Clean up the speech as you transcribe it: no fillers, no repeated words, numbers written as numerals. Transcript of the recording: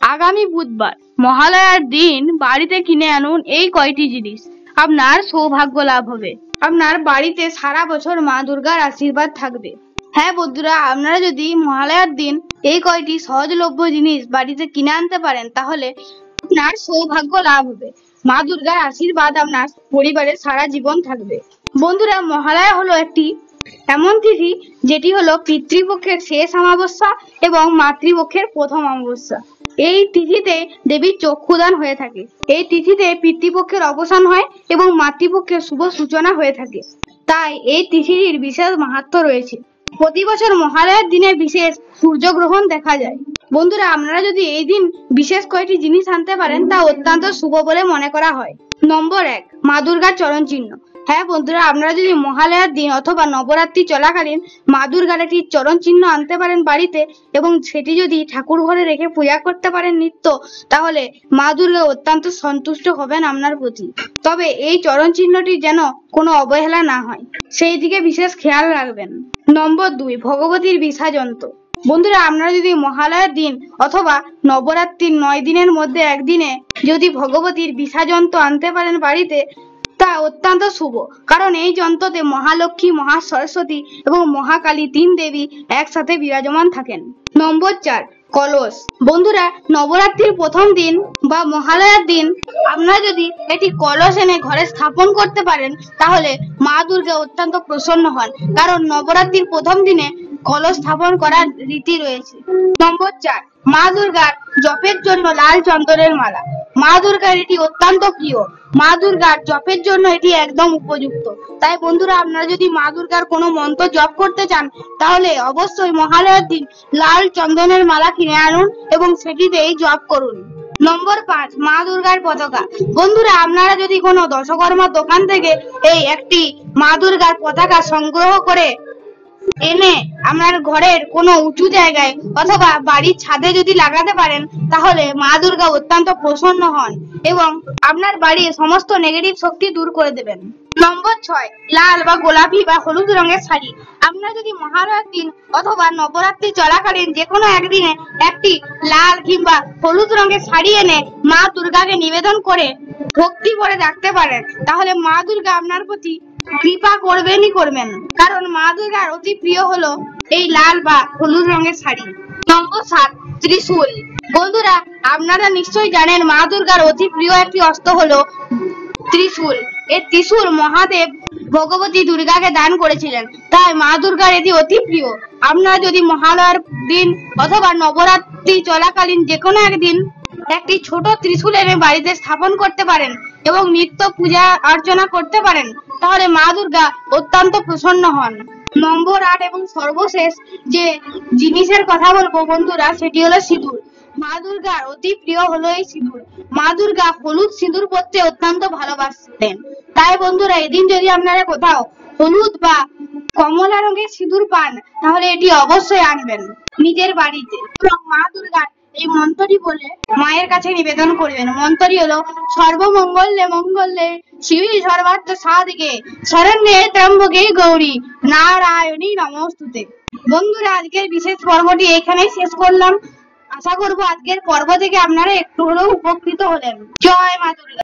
আগামী বুধবার মহালয়ার দিন বাড়িতে কিনে আনুন এই কয়টি জিনিস, আপনার সৌভাগ্য লাভ হবে। আপনার বাড়িতে সারা বছর মা দুর্গার আশীর্বাদ থাকবে। হ্যাঁ বন্ধুরা, আপনারা যদি মহালয়ার দিন এই কয়টি সহজলভ্য জিনিস বাড়িতে কিনে আনতে পারেন তাহলে আপনার সৌভাগ্য লাভ হবে। মা দুর্গার আশীর্বাদ আপনার পরিবারের সারা জীবন থাকবে। বন্ধুরা, মহালয়া হলো একটি এমন তিথি যেটি হলো পিতৃপক্ষের শেষ অমাবস্যা এবং মাতৃপক্ষের প্রথম অমাবস্যা। এই তিথিতে দেবীর চক্ষুদান হয়ে থাকে। এই তিথিতে পিতৃপক্ষের অবসান হয় এবং মাতৃপক্ষের শুভ সূচনা হয়ে থাকে। তাই এই তিথির বিশেষ মাহাত্ম্য রয়েছে। প্রতি বছর মহালয়ার দিনে বিশেষ সূর্যগ্রহণ দেখা যায়। বন্ধুরা, আপনারা যদি এই দিন বিশেষ কয়েকটি জিনিস আনতে পারেন তা অত্যন্ত শুভ বলে মনে করা হয়। নম্বর 1, মা দুর্গার চরণ চিহ্ন। হ্যাঁ বন্ধুরা, আপনারা যদি মহালয়ার দিন অথবা নবরাত্রি চলাকালীন মা দুর্গার একটি চরণ চিহ্ন আনতে পারেন বাড়িতে এবং সেটি যদি ঠাকুর ঘরে রেখে পূজা করতে পারেন নিত্য, তাহলে মা দুর্গা অত্যন্ত সন্তুষ্ট হবেন আপনার প্রতি। তবে এই চরণ চিহ্নটি যেন কোনো অবহেলা না হয়, সেই দিকে বিশেষ খেয়াল রাখবেন। নম্বর 2, ভগবতীর বিসর্জন্ত। বন্ধুরা, আপনারা যদি মহালয়ার দিন অথবা নবরাত্রির 9 দিনের মধ্যে একদিনে যদি ভগবতীর বিসর্জন্ত আনতে পারেন বাড়িতে, তা অত্যন্ত শুভ। কারণ এই যন্ত্রতে মহালক্ষ্মী, মহা সরস্বতী এবং মহাকালী 3 দেবী একসাথে বিরাজমান থাকেন। নম্বর 4, কলস। বন্ধুরা, নবরাত্রির প্রথম দিন বা মহালয়ার দিন আপনারা যদি একটি কলস এনে ঘরে স্থাপন করতে পারেন তাহলে মা দুর্গা অত্যন্ত প্রসন্ন হন। কারণ নবরাত্রির প্রথম দিনে কলস স্থাপন করার রীতি রয়েছে। নম্বর 4, মা দুর্গার জপের জন্য লাল চন্দনের মালা। মা দুর্গার এটি অত্যন্ত প্রিয়। মা দুর্গার জপের জন্য এটি একদম উপযুক্ত। তাই বন্ধুরা, আপনারা যদি মা দুর্গার কোনো মন্ত্র জপ করতে চান তাহলে অবশ্যই মহালয়ার দিন লাল চন্দনের মালা কিনে আনুন এবং সেটিতেই জপ করুন। নম্বর 5, মা দুর্গার পতাকা। বন্ধুরা, আপনারা যদি কোনো দশকর্মার দোকান থেকে এই একটি মা দুর্গার পতাকা সংগ্রহ করে এনে আপনার ঘরের কোনো উঁচু জায়গায় অথবা বাড়ির ছাদে যদি লাগাতে পারেন তাহলে মা দুর্গা অত্যন্ত প্রসন্ন হন এবং আপনার বাড়ির সমস্ত নেগেটিভ শক্তি দূর করে দেবেন। নম্বর 6, লাল বা গোলাপি বা হলুদ রঙের শাড়ি। আপনারা যদি মহালয়ার দিন অথবা নবরাত্রি চলাকালীন যে কোনো একদিনে একটি লাল কিংবা হলুদ রঙের শাড়ি এনে মা দুর্গাকে নিবেদন করে ভক্তি করে রাখতে পারেন তাহলে মা দুর্গা আপনার প্রতি কৃপা করবেনই করবেন। কারণ মা দুর্গার অতি প্রিয় হলো এই লাল বা হলুদ রঙের শাড়ি। নম্বর 7, ত্রিশূল। বন্ধুরা, আপনারা নিশ্চয়ই জানেন মা দুর্গার অতি প্রিয় একটি অস্ত্র হলো ত্রিশূল। এই ত্রিশূল মহাদেব ভগবতী দুর্গাকে দান করেছিলেন, তাই মা দুর্গার এটি অতি প্রিয়। আপনারা যদি মহালয়ার দিন অথবা নবরাত্রি চলাকালীন যে কোনো একদিন একটি ছোট ত্রিশূল এনে বাড়িতে স্থাপন করতে পারেন এবং নিত্য পূজা অর্চনা করতে পারেন তাহলে মা দুর্গা অত্যন্ত প্রসন্ন হন। নম্বর 8 এবং সর্বশেষ যে জিনিসের কথা বলবো বন্ধুরা, সেটি হলো সিঁদুর। মা দুর্গার অতি প্রিয় হলো এই সিঁদুর। মা দুর্গা হলুদ সিঁদুর পরতে অত্যন্ত ভালোবাসতেন। তাই বন্ধুরা, এদিন যদি আপনারা কোথাও হলুদ বা কমলা রঙের সিঁদুর পান তাহলে এটি অবশ্যই আনবেন নিজের বাড়িতে এবং মা দুর্গার এই মন্ত্রটি বলে মায়ের কাছে নিবেদন করবেন। মন্ত্রটি হলো সর্বমঙ্গলে মঙ্গলে শিবে সর্বার্থ সাধিকে শরণ্যে ত্র্যম্বকে গৌরী নারায়ণী নমস্তুতে। বন্ধুরা, আজকের বিশেষ পর্বটি এখানেই শেষ করলাম। আশা করব আজকের পর্ব থেকে আপনারা একটু হলেও উপকৃত হলেন। জয় মা দুর্গা।